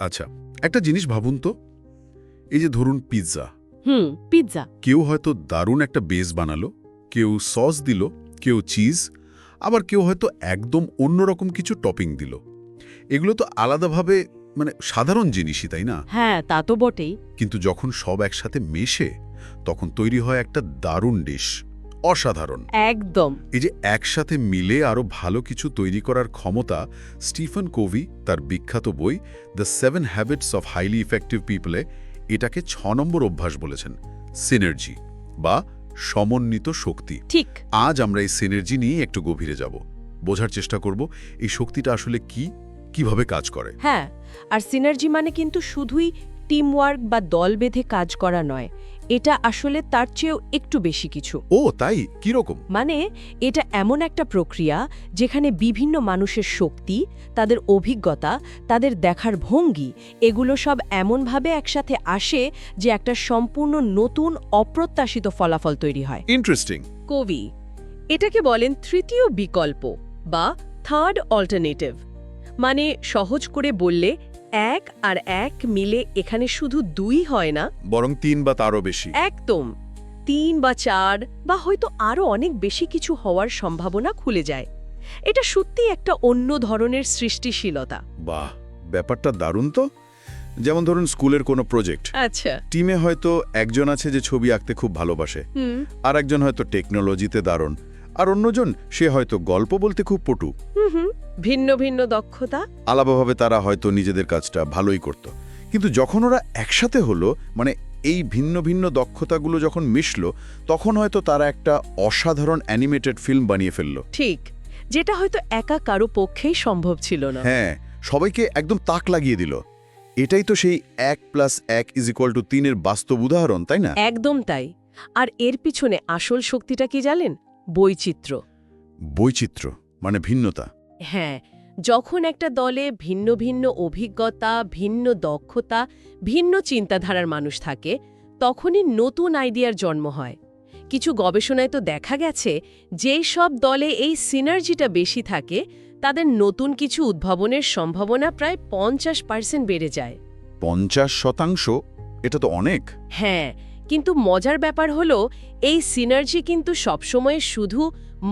আচ্ছা, একটা জিনিস ভাবুন তো, এই যে ধরুন পিৎজা। পিৎজা। কেউ হয়তো দারুণ একটা বেস বানালো, কেউ সস দিল, কেউ চিজ, আবার কেউ হয়তো একদম অন্যরকম কিছু টপিং দিল। এগুলো তো আলাদাভাবে সাধারণ জিনিসই, তাই না? হ্যাঁ, তা তো বটেই। কিন্তু যখন সব একসাথে মেশে তখন তৈরি হয় একটা দারুণ ডিশ, অসাধারণ। একদম। এই যে একসাথে মিলে আরও ভালো কিছু তৈরি করার ক্ষমতা, স্টিফেন কোভি তার বিখ্যাত বই the 7 habits of highly effective পিপলে এটাকে 6 নম্বর অভ্যাস বলেছেন, সিনার্জি বা সমন্বিত শক্তি। ঠিক। আজ আমরা এই সিনার্জি নিয়ে একটু গভীরে যাব, বোঝার চেষ্টা করব এই শক্তিটা আসলে কিভাবে কাজ করে। হ্যাঁ, আর সিনার্জি মানে কিন্তু শুধুই টিমওয়ার্ক বা দল বেঁধে কাজ করা নয়, এটা আসলে তার চেয়েও একটু বেশি কিছু। ও তাই? কিরকম? মানে এটা এমন একটা প্রক্রিয়া যেখানে বিভিন্ন মানুষের শক্তি, তাদের অভিজ্ঞতা, তাদের দেখার ভঙ্গি, এগুলো সব এমনভাবে একসাথে আসে যে একটা সম্পূর্ণ নতুন অপ্রত্যাশিত ফলাফল তৈরি হয়। ইন্টারেস্টিং। কবি এটাকে বলেন তৃতীয় বিকল্প বা থার্ড অল্টারনেটিভ। মানে সহজ করে বললে 1 আর 1 মিলে এখানে শুধু 2 হয় না, বরং 3 বা তারও বেশি। একদম 3 বা 4 বা হয়তো আরও অনেক বেশি কিছু হওয়ার সম্ভাবনা খুলে যায়। এটা সত্যি একটা অন্য ধরনের সৃষ্টিশীলতা। বাহ, ব্যাপারটা দারুণ তো। যেমন ধরুন স্কুলের কোনো প্রজেক্ট, আচ্ছা। টিমে হয়তো একজন আছে যে ছবি আঁকতে খুব ভালোবাসে, আর একজন হয়তো টেকনোলজিতে দারুণ, আর অন্যজন সে হয়তো গল্প বলতে খুব পটু। ভিন্ন ভিন্ন দক্ষতা। আলাদাভাবে তারা হয়তো নিজেদের কাজটা ভালোই করত, কিন্তু যখন ওরা একসাথে হলো, এই ভিন্ন ভিন্ন দক্ষতাগুলো যখন মিশলো, তখন হয়তো তারা একটা অসাধারণ অ্যানিমেটেড ফিল্ম বানিয়ে ফেললো। ঠিক, যেটা হয়তো একা কারো পক্ষেই সম্ভব ছিল না। হ্যাঁ, সবাইকে একদম তাক লাগিয়ে দিল। এটাই তো সেই 1+1=3 এর বাস্তব উদাহরণ, তাই না? একদম তাই। আর এর পিছনে আসল শক্তিটা কি জানেন? বৈচিত্র্য। বৈচিত্র্য মানে ভিন্নতা। হ্যাঁ, যখন একটা দলে ভিন্ন ভিন্ন অভিজ্ঞতা, ভিন্ন দক্ষতা, ভিন্ন চিন্তাধারার মানুষ থাকে, তখনই নতুন আইডিয়ার জন্ম হয়। কিছু গবেষণায় তো দেখা গেছে যেই সব দলে এই সিনার্জিটা বেশি থাকে, তাদের নতুন কিছু উদ্ভাবনের সম্ভাবনা প্রায় 50% বেড়ে যায়। 50%? এটা তো অনেক। হ্যাঁ, কিন্তু মজার ব্যাপার হলো এই সিনার্জি কিন্তু সবসময় শুধু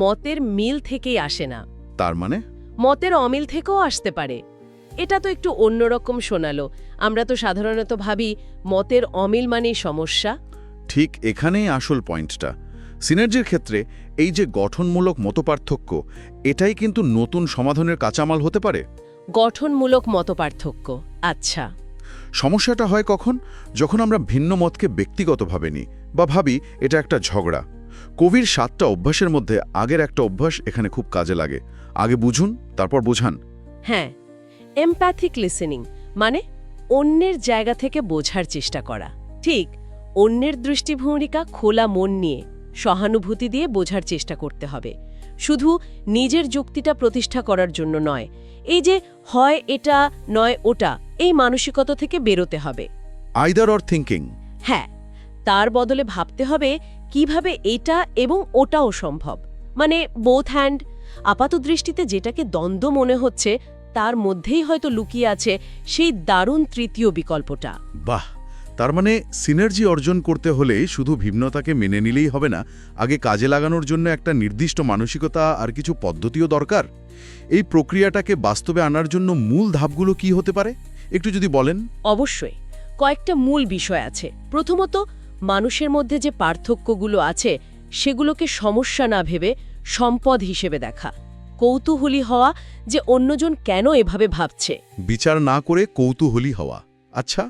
মতের মিল থেকেই আসে না। তার মানে? মতের অমিল থেকেও আসতে পারে। এটা তো একটু অন্যরকম শোনালো। আমরা তো সাধারণত ভাবি মতের অমিল মানেই সমস্যা। ঠিক এখানেই আসল পয়েন্টটা। সিনার্জির ক্ষেত্রে এই যে গঠনমূলক মতপার্থক্য, এটাই কিন্তু নতুন সমাধানের কাঁচামাল হতে পারে। গঠনমূলক মতপার্থক্য, আচ্ছা। সমস্যাটা হয় কখন? যখন আমরা ভিন্ন মতকে ব্যক্তিগতভাবে নিই বা ভাবি এটা একটা ঝগড়া। কবির 7টা অভ্যাসের মধ্যে আগের একটা অভ্যাস এখানে খুব কাজে লাগে। আগে বুঝুন, তারপর বোঝান। হ্যাঁ, এমপ্যাথিক লিসেনিং মানে অন্যের জায়গা থেকে বোঝার চেষ্টা করা। ঠিক, অন্যের দৃষ্টিভঙ্গিকা খোলা মন নিয়ে, সহানুভূতি দিয়ে বোঝার চেষ্টা করতে হবে। শুধু নিজের যুক্তিটা প্রতিষ্ঠা করার জন্য নয়। এই যে হয় এটা নয় ওটা, এই মানসিকতা থেকে বেরোতে হবে। Either or thinking. হ্যাঁ, তার বদলে ভাবতে হবে কিভাবে এটা এবং ওটাও সম্ভব। মানে বোথ হ্যান্ড। আপাতদৃষ্টিতে যেটাকে দ্বন্দ্ব মনে হচ্ছে, তার মধ্যেই হয়তো লুকিয়ে আছে সেই দারুণ তৃতীয় বিকল্পটা। বাহ, তার মানে সিনার্জি অর্জন করতে হলে শুধু ভিন্নতাকে মেনে নিলেই হবে না, আগে কাজে লাগানোর জন্য একটা নির্দিষ্ট মানসিকতা আর কিছু পদ্ধতিও দরকার। এই প্রক্রিয়াটাকে বাস্তবে আনার জন্য মূল ধাপগুলো কি হতে পারে একটু যদি বলেন। অবশ্যই কয়েকটা মূল বিষয় আছে। প্রথমত, মানুষের মধ্যে যে পার্থক্যগুলো আছে সেগুলোকে সমস্যা না ভেবে সম্পদ হিসেবে দেখা। কৌতূহলী হওয়া যে অন্যজন কেন এভাবে ভাবছে, বিচার না করে কৌতূহলী হওয়া। আচ্ছা।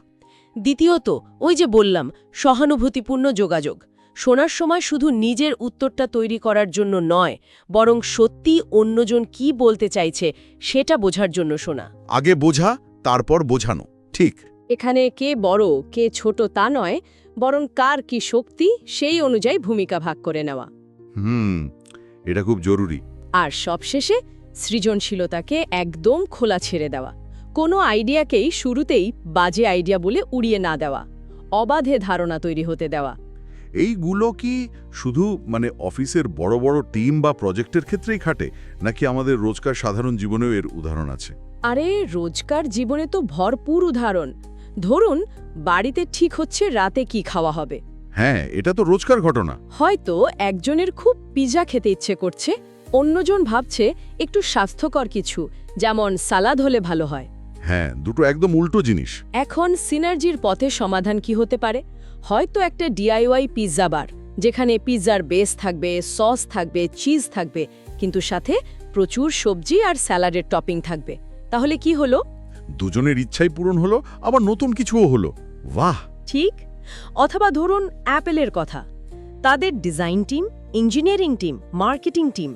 দ্বিতীয়ত, ওই যে বললাম, সহানুভূতিপূর্ণ যোগাযোগ। শোনার সময় শুধু নিজের উত্তরটা তৈরি করার জন্য নয়, বরং সত্যি অন্যজন কি বলতে চাইছে সেটা বোঝার জন্য শোনা। আগে বোঝা, তারপর বোঝানো। ঠিক। এখানে কে বড় কে ছোট তা নয়, বরং কার কি শক্তি সেই অনুযায়ী ভূমিকা ভাগ করে নেওয়া। এটা খুব জরুরি। আর সবশেষে সৃজনশীলতাকে একদম খোলা ছেড়ে দেওয়া। কোনো আইডিয়াকেই শুরুতেই বাজে আইডিয়া বলে উড়িয়ে না দেওয়া, অবাধে ধারণা তৈরি হতে দেওয়া। এইগুলো কি শুধু অফিসের বড় বড় টিম বা প্রজেক্টের ক্ষেত্রেই খাটে, নাকি আমাদের রোজকার সাধারণ জীবনেও এর উদাহরণ আছে? আরে রোজকার জীবনে তো ভরপুর উদাহরণ। ধরুন বাড়িতে ঠিক হচ্ছে রাতে কি খাওয়া হবে। হ্যাঁ, এটা তো রোজকার ঘটনা। হয়তো একজনের খুব পিৎজা খেতে ইচ্ছে করছে, অন্যজন ভাবছে একটু স্বাস্থ্যকর কিছু, যেমন সালাদ হলে ভালো হয়। হ্যাঁ, দুটো একদম উল্টো জিনিস। এখন সিনার্জির পথে সমাধান কি হতে পারে? হয়তো একটা ডিআইওয়াই পিৎজা বার, যেখানে পিৎজার বেস থাকবে, সস থাকবে, চিজ থাকবে, কিন্তু সাথে প্রচুর সবজি আর স্যালাডের টপিং থাকবে। তাহলে কি হলো? দুজনের ইচ্ছাই পূরণ হলো, আবার নতুন কিছুও হলো। বাহ! ঠিক। অথবা ধরুন অ্যাপেলের কথা। তাদের design team, engineering team, marketing team,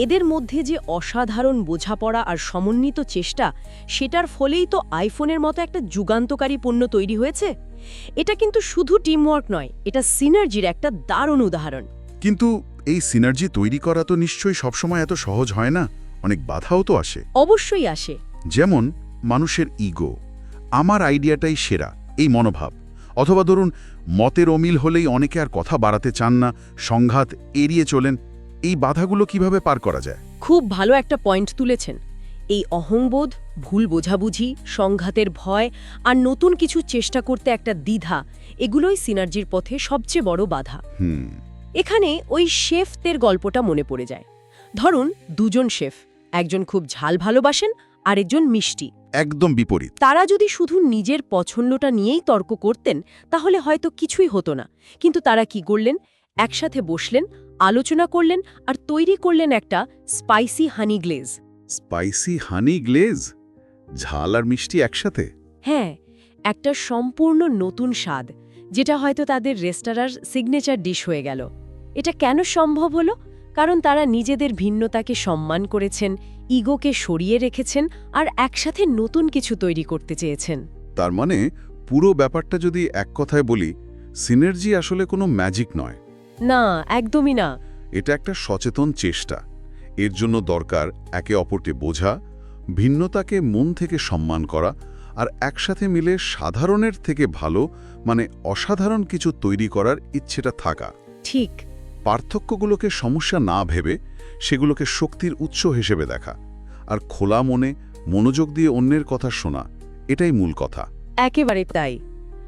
এদের মধ্যে যে অসাধারণ বোঝাপড়া আর সমন্বিত চেষ্টা, সেটার ফলেই তো আইফোনের মতো একটা যুগান্তকারী পণ্য তৈরি হয়েছে। এটা কিন্তু শুধু টিমওয়ার্ক নয়, এটা সিনার্জির একটা দারুণ উদাহরণ। কিন্তু এই সিনার্জি তৈরি করা তো নিশ্চয়ই সবসময় এত সহজ হয় না, অনেক বাধাও তো আসে। অবশ্যই আসে। যেমন মানুষের ইগো, আমার আইডিয়াটাই সেরা, এই মনোভাব। অথবা ধরুন মতের অমিল হলেই অনেকে আর কথা বাড়াতে চান না, সংঘাত এড়িয়ে চলেন। এই বাধাগুলো কিভাবে পার করা যায়? খুব ভালো একটা পয়েন্ট তুলেছেন। এই অহংবোধ, ভুল বোঝাবুঝি, সংঘাতের ভয় আর নতুন কিছু চেষ্টা করতে একটা দ্বিধা, এগুলোই সিনার্জির পথে সবচেয়ে বড় বাধা। এখানে ওই শেফদের গল্পটা মনে পড়ে যায়। ধরুন দুজন শেফ, একজন খুব ঝাল ভালোবাসেন, আরেকজন মিষ্টি। একদম বিপরীত। তারা যদি শুধু নিজের পছন্দটা নিয়েই তর্ক করতেন, তাহলে হয়তো কিছুই হতো না। কিন্তু তারা কি করলেন? একসাথে বসলেন, আলোচনা করলেন আর তৈরি করলেন একটা স্পাইসি হানি গ্লেজ। স্পাইসি হানি গ্লেজ? ঝাল আর মিষ্টি একসাথে? হ্যাঁ, একটা সম্পূর্ণ নতুন স্বাদ, যেটা হয়তো তাদের রেস্তোরাঁর সিগনেচার ডিশ হয়ে গেল। এটা কেন সম্ভব হলো? কারণ তারা নিজেদের ভিন্নতাকে সম্মান করেছেন, ইগোকে সরিয়ে রেখেছেন আর একসাথে নতুন কিছু তৈরি করতে চেয়েছেন। তার মানে পুরো ব্যাপারটা যদি এক কথায় বলি, সিনার্জি আসলে কোনো ম্যাজিক নয়। না, একদমই না। এটা একটা সচেতন চেষ্টা। এর জন্য দরকার একে অপরকে বোঝা, ভিন্নতাকে মন থেকে সম্মান করা, আর একসাথে মিলে সাধারণের থেকে ভালো, মানে অসাধারণ কিছু তৈরি করার ইচ্ছেটা থাকা। ঠিক। পার্থক্যগুলোকে সমস্যা না ভেবে সেগুলোকে শক্তির উৎস হিসেবে দেখা, আর খোলা মনে মনোযোগ দিয়ে অন্যের কথা শোনা, এটাই মূল কথা। একেবারে তাই।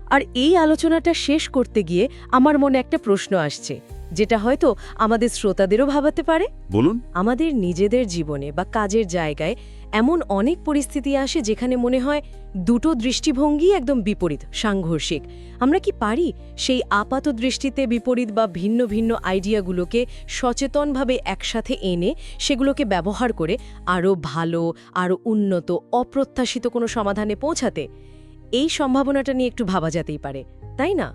আর এই আলোচনাটা শেষ করতে গিয়ে আমার মনে একটা প্রশ্ন আসছে, যেটা হয়তো আমাদের শ্রোতাদেরও ভাবাতে পারে। বলুন। আমাদের নিজেদের জীবনে বা কাজের জায়গায় এমন অনেক পরিস্থিতি আসে যেখানে মনে হয় দুটো দৃষ্টিভঙ্গি একদম বিপরীত, সাংঘর্ষিক। আমরা কি পারি সেই আপাত দৃষ্টিতে বিপরীত বা ভিন্ন ভিন্ন আইডিয়াগুলোকে সচেতনভাবে একসাথে এনে সেগুলোকে ব্যবহার করে আরও ভালো, আরও উন্নত, অপ্রত্যাশিত কোনো সমাধানে পৌঁছাতে? এই সম্ভাবনাটা নিয়ে একটু ভাবা যেতেই পারে, তাই না?